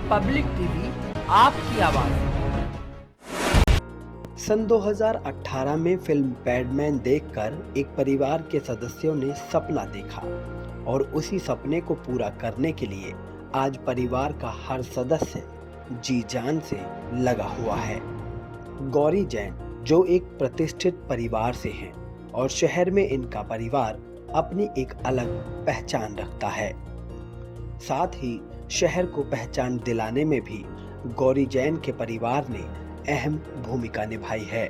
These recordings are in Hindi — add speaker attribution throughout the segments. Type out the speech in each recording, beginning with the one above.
Speaker 1: पब्लिक टीवी आपकी आवाज़।
Speaker 2: सन 2018 में फिल्म पैडमैन देखकर एक परिवार के सदस्यों ने सपना देखा और उसी सपने को पूरा करने के लिए आज परिवार का हर सदस्य जी जान से लगा हुआ है। गौरी जैन जो एक प्रतिष्ठित परिवार से हैं और शहर में इनका परिवार अपनी एक अलग पहचान रखता है। साथ ही शहर को पहचान दिलाने में भी गौरी जैन के परिवार ने अहम भूमिका निभाई है।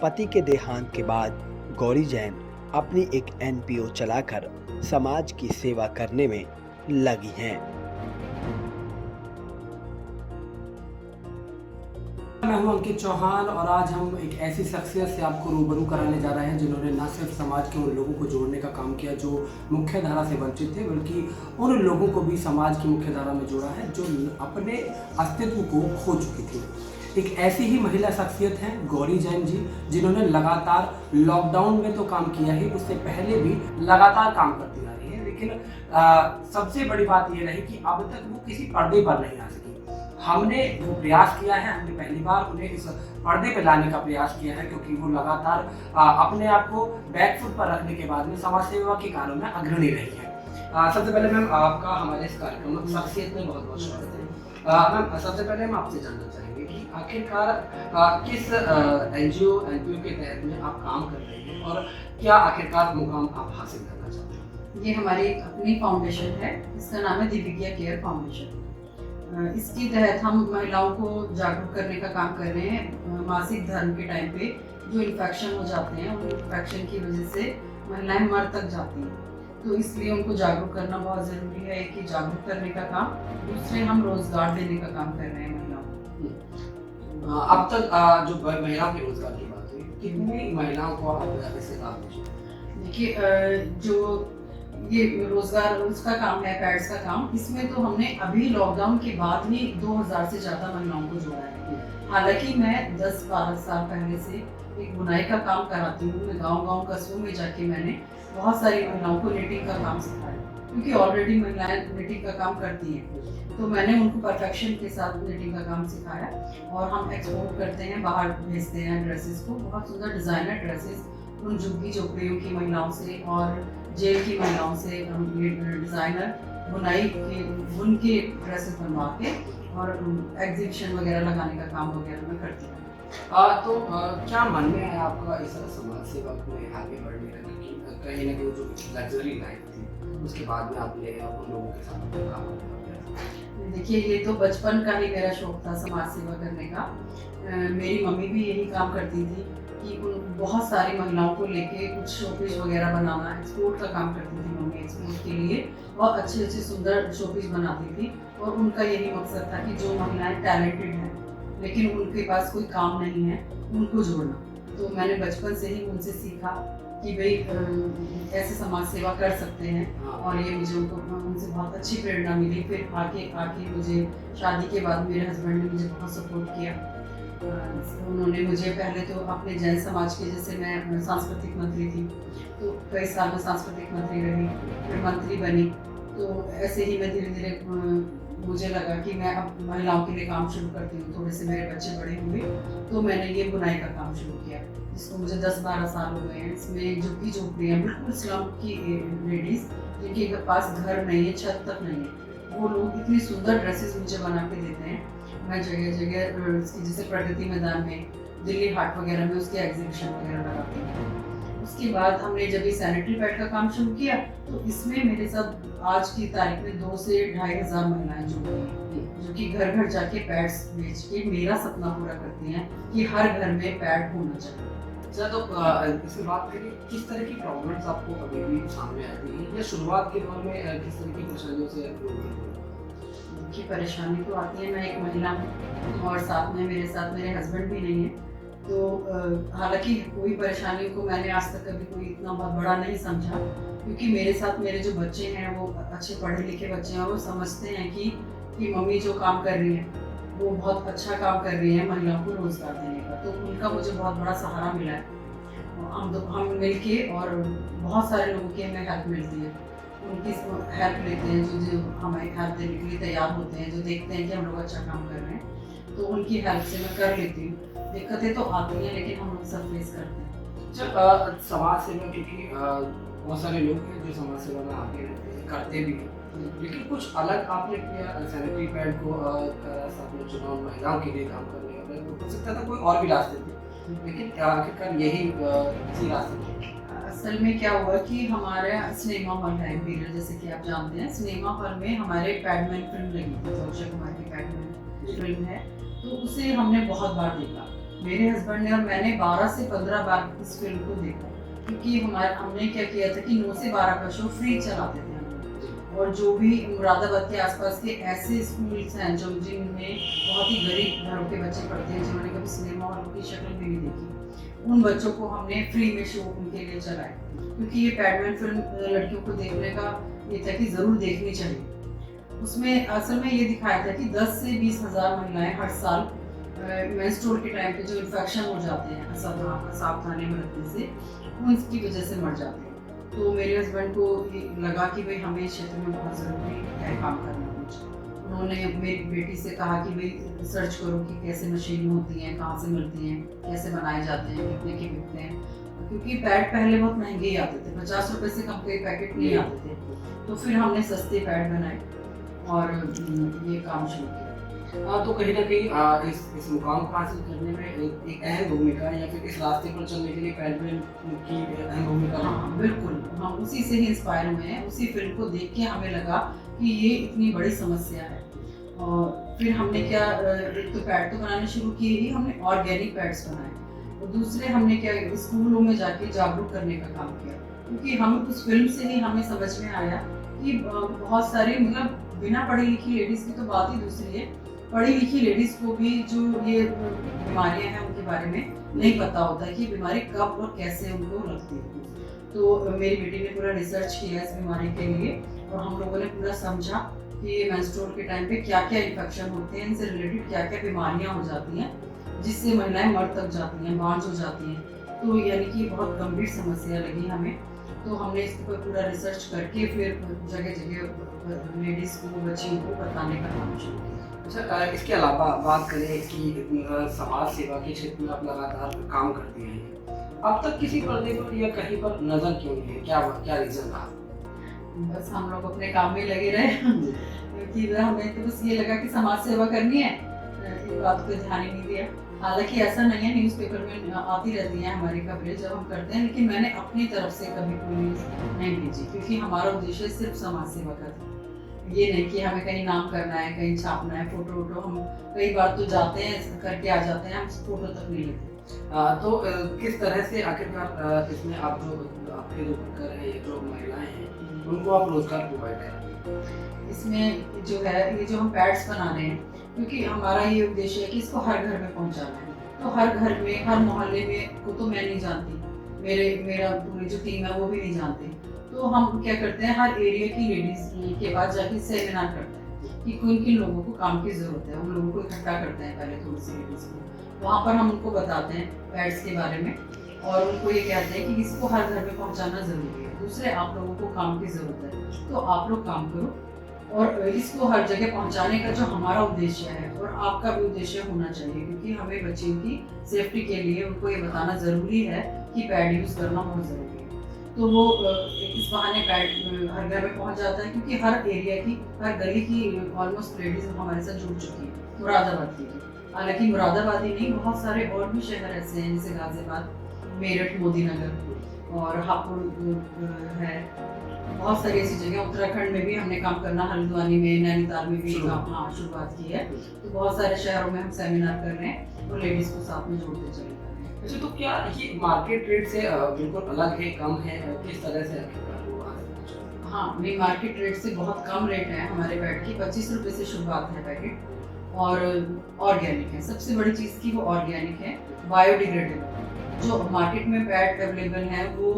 Speaker 2: पति के देहांत के बाद गौरी जैन अपनी एक एनपीओ चलाकर समाज की सेवा करने में लगी हैं।
Speaker 3: मैं हूं अंकित चौहान और आज हम एक ऐसी शख्सियत से आपको रूबरू कराने जा रहे हैं जिन्होंने न सिर्फ समाज के उन लोगों को जोड़ने का काम किया जो मुख्य धारा से वंचित थे, बल्कि उन लोगों को भी समाज की मुख्य धारा में जोड़ा है जो अपने अस्तित्व को खो चुकी थी। एक ऐसी ही महिला शख्सियत हैं गौरी जैन जी, जिन्होंने लगातार लॉकडाउन में तो काम किया ही, उससे पहले भी लगातार काम करती आ रही है। लेकिन सबसे बड़ी बात यह रही कि अब तक वो किसी पर्दे पर नहीं आ सकी। हमने वो प्रयास किया है, हमने पहली बार उन्हें इस पर्दे पे लाने का प्रयास किया है, क्योंकि वो लगातार अपने आप को बैकफुट पर रखने के बाद में समाज सेवा के कार्यों में अग्रणी रही है। सबसे पहले मैम आपका हमारे इस कार्यक्रम शख्सियत में बहुत बहुत स्वागत है। मैम सबसे पहले हम आपसे जानना चाहेंगे कि आखिरकार किस एनजीओ के तहत में आप काम कर रहे हैं और क्या आखिरकार मुकाम आप हासिल करना चाहते हैं?
Speaker 4: ये हमारी अपनी फाउंडेशन है, इसका नाम है दिव्या केयर फाउंडेशन। इसके तहत हम महिलाओं को जागरूक करने का काम कर रहे हैं। मासिक धर्म के टाइम पे जो इन्फेक्शन हो जाते हैं, उन इन्फेक्शन की वजह से महिलाएं मर तक जाती हैं, तो इसलिए उनको जागरूक करना बहुत ज़रूरी है। कि जागरूक करने का काम, दूसरे हम रोजगार देने का काम कर रहे हैं महिलाओं को।
Speaker 3: अब तक जो महिलाओं के रोजगार की बात हुई, कितनी महिलाओं को आप इससे लाभ दीजिए?
Speaker 4: देखिए, जो ये रोजगार उसका काम है, पैड्स का काम, इसमें तो हमने अभी लॉकडाउन के बाद ही 2000 से ज़्यादा महिलाओं को जोड़ा है। हालांकि मैं 10-12 साल पहले से एक बुनाई का काम कराती हूँ। मैं गांव-गांव कस्बों में जाके मैंने बहुत सारी महिलाओं को निटिंग का काम सिखाया, क्योंकि ऑलरेडी महिलाएं निटिंग का काम करती हैं, तो मैंने उनको परफेक्शन के साथ निटिंग का काम सिखाया और हम एक्सपोर्ट करते हैं, बाहर भेजते हैं ड्रेसेस को। बहुत सुंदर डिज़ाइनर ड्रेसेस उन झुग्गी झोपड़ियों की महिलाओं से और जेल की महिलाओं से हम डिज़ाइनर बुनाई के बुन के ड्रेसेस बनवा के और एग्जीबिशन वगैरह लगाने का काम वगैरह मैं करती हूँ।
Speaker 3: तो क्या मन में है आपका इस समाज सेवा में आगे बढ़ने का, कि कहीं ना कहीं जो लग्जरी लाइफ थी उसके बाद में आपने उन लोगों के साथ काम किया?
Speaker 4: देखिए, ये तो बचपन का ही मेरा शौक था समाज सेवा करने का। मेरी मम्मी भी यही काम करती थी कि उन बहुत सारी महिलाओं को लेके कुछ शोपीस वगैरह बनाना, एक्सपोर्ट का काम करती थी मम्मी। एक्सपोर्ट के लिए बहुत अच्छे अच्छे सुंदर शोपीस बनाती थी और उनका यही मकसद था कि जो महिलाएं टैलेंटेड हैं लेकिन उनके पास कोई काम नहीं है, उनको जोड़ना। तो मैंने बचपन से ही उनसे सीखा कि भाई कैसे समाज सेवा कर सकते हैं, और ये मुझे उनसे बहुत अच्छी प्रेरणा मिली। फिर आके मुझे शादी के बाद मेरे हस्बैंड ने मुझे बहुत सपोर्ट किया। उन्होंने मुझे पहले तो अपने जैन समाज के, जैसे मैं सांस्कृतिक मंत्री थी तो कई साल में सांस्कृतिक मंत्री रही, फिर मंत्री बनी। तो ऐसे ही मैं धीरे धीरे मुझे लगा कि मैं अब महिलाओं के लिए काम शुरू करती हूँ। थोड़े से मेरे बच्चे बड़े हुए तो मैंने ये बुनाई का काम शुरू किया, जिसको मुझे 10-12 साल हो गए हैं। इसमें झुग्गी झोपड़ियाँ, बिल्कुल स्लम की लेडीज़ जिनके पास घर नहीं है, छत तक नहीं है, वो लोग इतनी सुंदर ड्रेसेस मुझे बना के देते हैं। मैं जगह जगह जैसे प्रगति मैदान में, दिल्ली हाट वगैरह में उसके एग्जीबिशन वगैरह लगाती हूँ। उसके बाद हमने जब ये सैनिटरी पैड का काम शुरू किया तो इसमें मेरे साथ आज की तारीख में 2 से 2,500 महिलाएं जुड़ गई हैं, जो कि घर घर जाके पैड्स बेच के मेरा सपना पूरा करती हैं कि हर घर में पैड होना चाहिए।
Speaker 3: अच्छा, तो इसमें बात करिए, किस तरह की प्रॉब्लम्स आपको अभी भी सामने आती है या शुरुआत के दौर में किस तरह की परेशानियों से
Speaker 4: देखिए, परेशानी तो आती है। मैं एक महिला हूँ और साथ में मेरे हस्बैंड भी नहीं है, तो हालांकि कोई परेशानी को मैंने आज तक कभी कोई इतना बहुत बड़ा नहीं समझा, क्योंकि मेरे साथ मेरे जो बच्चे हैं वो अच्छे पढ़े लिखे बच्चे हैं। वो समझते हैं कि मम्मी जो काम कर रही है वो बहुत अच्छा काम कर रही है महिलाओं को रोजगार देने का। तो उनका मुझे बहुत बड़ा सहारा मिला है। हम मिल के और बहुत सारे लोगों की हमें हेल्प मिलती है। उनकी हेल्प लेते हैं, जो हमें हेल्प देने के लिए तैयार होते हैं, जो देखते हैं कि हम लोग अच्छा काम कर रहे हैं, तो उनकी हेल्प से मैं कर लेती हूँ। दिक्कतें तो आती हैं लेकिन हम लोग सब फेस करते हैं।
Speaker 3: अच्छा, समाज सेवा, क्योंकि बहुत सारे लोग हैं जो समाज सेवा में आगे रहते हैं, करते भी हैं, लेकिन कुछ अलग आपने किया सैनिटरी पैड को आपने चुना महिलाओं के लिए काम करने का, तो हो सकता था कोई और भी रास्ते थे, लेकिन आखिरकार यही इसी रास्ते थे।
Speaker 4: असल में क्या हुआ कि हमारे सिनेमा हॉल है बीरल, जैसे कि आप जानते हैं, सिनेमा हॉल में हमारे पैडमैन फिल्म लगी थी, अक्षय कुमार की पैडमैन फिल्म है, तो उसे हमने बहुत बार देखा। मेरे हस्बैंड ने और मैंने 12 से 15 बार इस फिल्म को देखा, क्योंकि हमने क्या किया था कि 9 से 12 का शो फ्री चलाते थे हम लोग। और जो भी मुरादाबाद के आसपास के ऐसे स्कूल्स हैं जो जिनमें बहुत ही गरीब घरों के बच्चे पढ़ते हैं, जिन्होंने कभी सिनेमा हॉल की शक्ल भी नहीं देखी, उन बच्चों को हमने फ्री में शो उनके लिए चलाए, क्योंकि ये पैडमैन फिल्म लड़कियों को देखने का ये था कि ज़रूर देखनी चाहिए। उसमें असल में ये दिखाया था कि 10 से 20 हज़ार महिलाएं हर साल मेंस्ट्रुअल के टाइम पे जो इन्फेक्शन हो जाते हैं सावधानी बरतने से, उनकी वजह से मर जाते हैं। तो मेरे हस्बैंड को ये लगा कि भाई हमें इस क्षेत्र में बहुत ज़रूरी है काम करना कुछ। उन्होंने मेरी बेटी से कहा कि भाई रिसर्च करो कि कैसे मशीन होती हैं, कहाँ से मिलती हैं, कैसे बनाए जाते हैं, कितने के बिकते हैं, क्योंकि पैड पहले बहुत महंगे ही आते थे, 50 रुपए से कम के पैकेट नहीं आते थे। तो फिर हमने सस्ते पैड बनाए और ये काम शुरू किया।
Speaker 3: तो कहीं ना कहीं इस मुकाम को हासिल करने में एक अहम भूमिका, या फिर इस रास्ते पर चलने के लिए पैडमैन की अहम भूमिका।
Speaker 4: हाँ बिल्कुल, हम उसी से ही इंस्पायर हुए हैं। उसी फिल्म को देख के हमें लगा कि ये इतनी बड़ी समस्या है, और फिर हमने क्या, एक तो पैड तो बनाने शुरू किए ही, हमने ऑर्गेनिक पैड्स बनाए, और दूसरे हमने क्या, स्कूलों में जाके जागरूक करने का काम किया, क्योंकि हम उस फिल्म से ही हमें समझ में आया कि बहुत सारी, मतलब बिना पढ़ी लिखी लेडीज़ की तो बात ही दूसरी है, पढ़ी लिखी लेडीज़ को भी जो ये बीमारियां हैं उनके बारे में नहीं पता होता है कि बीमारी कब और कैसे उनको लगती है। तो मेरी बेटी ने पूरा रिसर्च किया इस बीमारी के लिए, और हम लोगों ने पूरा समझा कि ये मेंस्ट्रुअल के टाइम पे क्या क्या इन्फेक्शन होते हैं, इनसे रिलेटेड क्या क्या बीमारियां हो जाती हैं, जिससे महिलाएं मर तक जाती हैं, बांझ हो जाती हैं। तो यानी कि बहुत गंभीर समस्या लगी हमें, तो हमने इसके ऊपर पूरा रिसर्च करके फिर जगह जगह लेडीज़ को, बच्चियों को बताने का काम शुरू किया।
Speaker 3: अच्छा, इसके अलावा बात करें कि समाज सेवा के क्षेत्र में आप लगातार काम करते हैं, अब तक किसी पर्दे पर या कहीं पर नजर क्यों नहीं है, क्या रीजन रहा?
Speaker 4: बस हम लोग अपने काम में लगे रहे कि हमें तो बस ये लगा कि समाज सेवा करनी है, इस बात पे ध्यान ही नहीं दिया। हालांकि ऐसा नहीं है, न्यूज़पेपर में आती रहती है हमारी कवरेज जब हम करते हैं, लेकिन मैंने अपनी तरफ से कभी कोई न्यूज़ नहीं भेजी, क्योंकि हमारा उद्देश्य सिर्फ समाज सेवा का था। ये नहीं कि हमें कहीं नाम करना है, कहीं छापना है, फोटो वोटो, हम कई बार तो जाते हैं करके आ जाते हैं, हम फोटो तक नहीं लेते।
Speaker 3: तो किस तरह से आखिरकार इसमें आप जो आपके जो वर्कर हैं, जो महिलाएं हैं, उनको आप रोजगार प्रोवाइड करें?
Speaker 4: इसमें जो है, ये जो हम पैड्स बना रहे हैं, क्योंकि हमारा ये उद्देश्य है कि इसको हर घर में पहुंचाना है, तो हर घर में, हर मोहल्ले में को तो मैं नहीं जानती, मेरा पूरी जो टीम है वो भी नहीं जानती, तो हम क्या करते हैं, हर एरिया की लेडीज के पास जाके सेमिनार करते हैं कि किन किन लोगों को काम की जरूरत है, उन लोगों को इकट्ठा करते हैं पहले थोड़ी सी लेडीज को, वहाँ पर हम उनको बताते हैं पैड्स के बारे में, और उनको ये कहते हैं कि इसको हर घर में पहुँचाना जरूरी है। दूसरे, आप लोगों को काम की जरूरत है तो आप लोग काम करो, और इसको हर जगह पहुंचाने का जो हमारा उद्देश्य है, और आपका भी उद्देश्य होना चाहिए, क्योंकि हमें बच्चियों की सेफ्टी के लिए उनको ये बताना ज़रूरी है कि पैड यूज़ करना बहुत ज़रूरी है। तो वो इस बहाने पैड हर घर में पहुंच जाता है, क्योंकि हर एरिया की, हर गली की ऑलमोस्ट लेडीज़ हमारे साथ जुड़ चुकी है मुरादाबाद की। हालांकि मुरादाबाद ही नहीं, बहुत सारे और भी शहर ऐसे हैं, जैसे गाजियाबाद, मेरठ, मोदी नगर और हापुड़ है, बहुत सारी ऐसी जगह। उत्तराखंड में भी हमने काम करना, हल्द्वानी में, नैनीताल में भी काम शुरुआत की है। तो बहुत सारे शहरों में हम सेमिनार कर रहे हैं और लेडीज को साथ में जोड़ते चले जा रहे हैं।
Speaker 3: अच्छा, तो क्या ये मार्केट रेट से बिल्कुल अलग है, कम है, किस तरह से?
Speaker 4: हाँ, नहीं, मार्केट रेट से बहुत कम रेट है हमारे पैड की, 25 रुपये से शुरुआत है पैकेट, और ऑर्गेनिक है। सबसे बड़ी चीज़ की वो ऑर्गेनिक है, बायोडिग्रेडेबल। जो मार्केट में पैड अवेलेबल है वो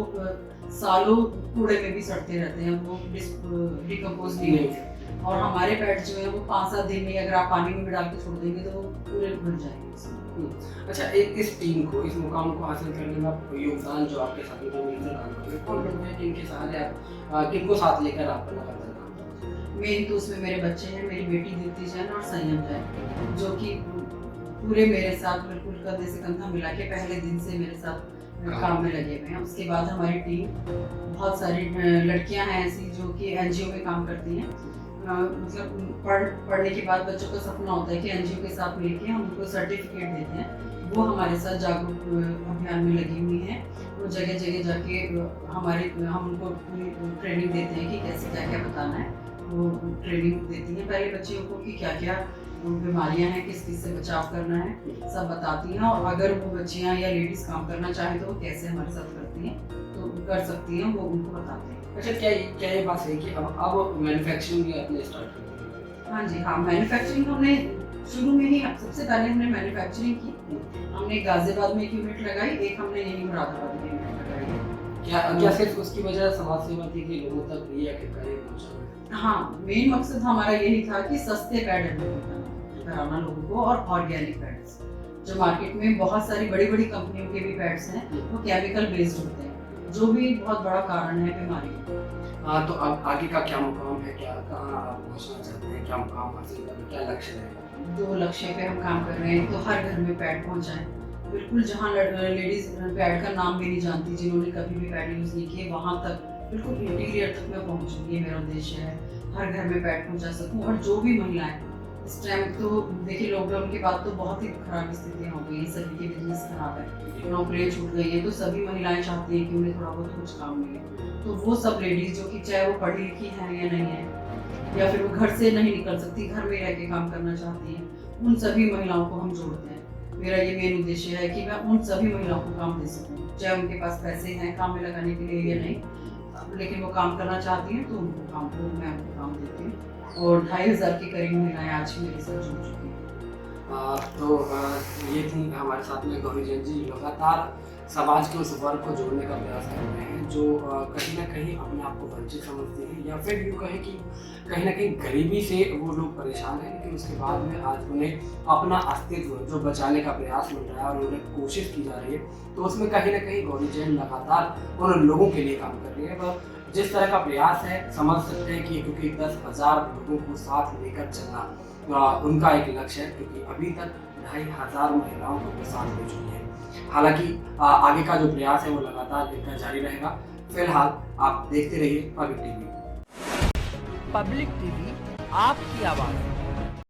Speaker 4: सालों कूड़े में भी सड़ते रहते हैं, वो डिकम्पोज नहीं होते। और हमारे पैड जो है वो 5-7 दिन में अगर आप पानी में भी डाल के छोड़ देंगे तो वो पूरे घुल जाएंगे उसमें।
Speaker 3: अच्छा, इस टीम को, इस मुकाम को हासिल करने में आप योगदान जो आपके साथ जो मिलकर काम करते हैं, कौन लोग हैं जिनके सहारे आप किनको साथ लेकर आप लगातार काम करते हैं?
Speaker 4: मेन तो उसमें मेरे बच्चे हैं, मेरी बेटी दीप्ति जैन और संयम जैन, जो कि पूरे मेरे साथ बिल्कुल कंधे से कंधा मिला के पहले दिन से मेरे साथ काम में लगे हुए हैं। उसके बाद हमारी टीम बहुत सारी लड़कियां हैं ऐसी जो कि एनजीओ में काम करती हैं। मतलब पढ़ने के बाद बच्चों का सपना होता है कि एनजीओ के साथ मिलके हम उनको सर्टिफिकेट देते हैं। वो हमारे साथ जागरूक अभियान में लगी हुई हैं। वो जगह जगह जाके हम उनको पूरी ट्रेनिंग देते हैं कि कैसे क्या क्या बताना है। वो ट्रेनिंग देती हैं पहले बच्चियों को कि क्या क्या बीमारियां हैं, किस किस से बचाव करना है, सब बताती हैं। और अगर वो बच्चियां या लेडीज काम करना चाहें तो वो कैसे हमारे साथ करती हैं, तो कर सकती हैं, वो उनको बताते हैं।
Speaker 3: अच्छा, क्या ये बात है कि अब मैन्युफैक्चरिंग भी आपने स्टार्ट कर दी?
Speaker 4: हाँ जी, हाँ, मैन्युफैक्चरिंग हमने शुरू में ही, सबसे पहले हमने मैन्युफैक्चरिंग की। हमने गाजियाबाद में एक यूनिट लगाई, एक हमने यहीं मुरादाबाद में यूनिट लगाई।
Speaker 3: क्या सिर्फ उसकी वजह समाज सेवा थी कि लोगों तक ये आखिरकार पहुंचा?
Speaker 4: हाँ, मेन मकसद हमारा यही था कि सस्ते पैड कराना लोगों को और ऑर्गेनिक पैड्स। जो मार्केट में बहुत सारी बड़ी बड़ी कंपनियों के भी पैड्स हैं वो केमिकल बेस्ड होते हैं, जो भी बहुत बड़ा कारण है बीमारी का।
Speaker 3: हाँ, तो अब आगे का क्या मुकाम है, क्या कहाँ आप पहुँचना चाहते हैं, क्या मुकाम हासिल करना, क्या लक्ष्य है?
Speaker 4: 2 लक्ष्य पे हम काम कर रहे हैं। तो हर घर में पैड पहुँचाएं, बिल्कुल जहाँ लेडीज पैड का नाम भी नहीं जानती, जिन्होंने कभी भी पैड यूज़ नहीं किए, वहाँ तक बिल्कुल इंटीरियर तक मैं पहुँचूँ, ये मेरा उद्देश्य है। हर घर में पैड पहुँचा सकूँ। और जो भी महिलाएं, इस टाइम तो देखिए लॉकडाउन के बाद तो बहुत ही खराब स्थितियाँ हो गई हैं, सभी के बिजनेस खराब है, नौकरियाँ छूट गई हैं, तो सभी महिलाएं चाहती हैं कि उन्हें थोड़ा बहुत कुछ काम मिले। तो वो सब लेडीज जो कि चाहे वो पढ़ी लिखी हैं या नहीं है, या फिर वो घर से नहीं निकल सकती, घर में रह के काम करना चाहती हैं, उन सभी महिलाओं को हम जोड़ते हैं। मेरा ये मेन उद्देश्य है कि मैं उन सभी महिलाओं को काम दे सकूँ, चाहे उनके पास पैसे हैं काम में लगाने के लिए या नहीं, लेकिन वो काम करना चाहती हैं तो उनको काम को मैं उनको काम देती हूँ। और 2500 के करीब महिलाएं आज मेरे साथ जुड़ चुकी हैं।
Speaker 3: ये थी हमारे साथ में गौरी जैन जी, लगातार समाज के उस वर्ग को जोड़ने का प्रयास कर रहे हैं जो कहीं ना कहीं अपने आप को वंचित समझते हैं, या फिर यूँ कहें कि कहीं ना कहीं गरीबी से वो लोग परेशान हैं, लेकिन उसके बाद में आज उन्हें अपना अस्तित्व जो बचाने का प्रयास मिल रहा है और उन्हें कोशिश की जा रही है, तो उसमें कहीं ना कहीं गौरी जैन लगातार उन लोगों के लिए काम कर रही है। वह जिस तरह का प्रयास है समझ सकते हैं कि क्योंकि 10,000 लोगों को साथ लेकर चलना उनका एक लक्ष्य है, क्योंकि अभी तक 2500 महिलाओं को साथ ले चुकी है। हालांकि आगे का जो प्रयास है वो लगातार इनका जारी रहेगा। फिलहाल आप देखते रहिए पब्लिक टीवी।
Speaker 1: पब्लिक टीवी, आपकी आवाज़।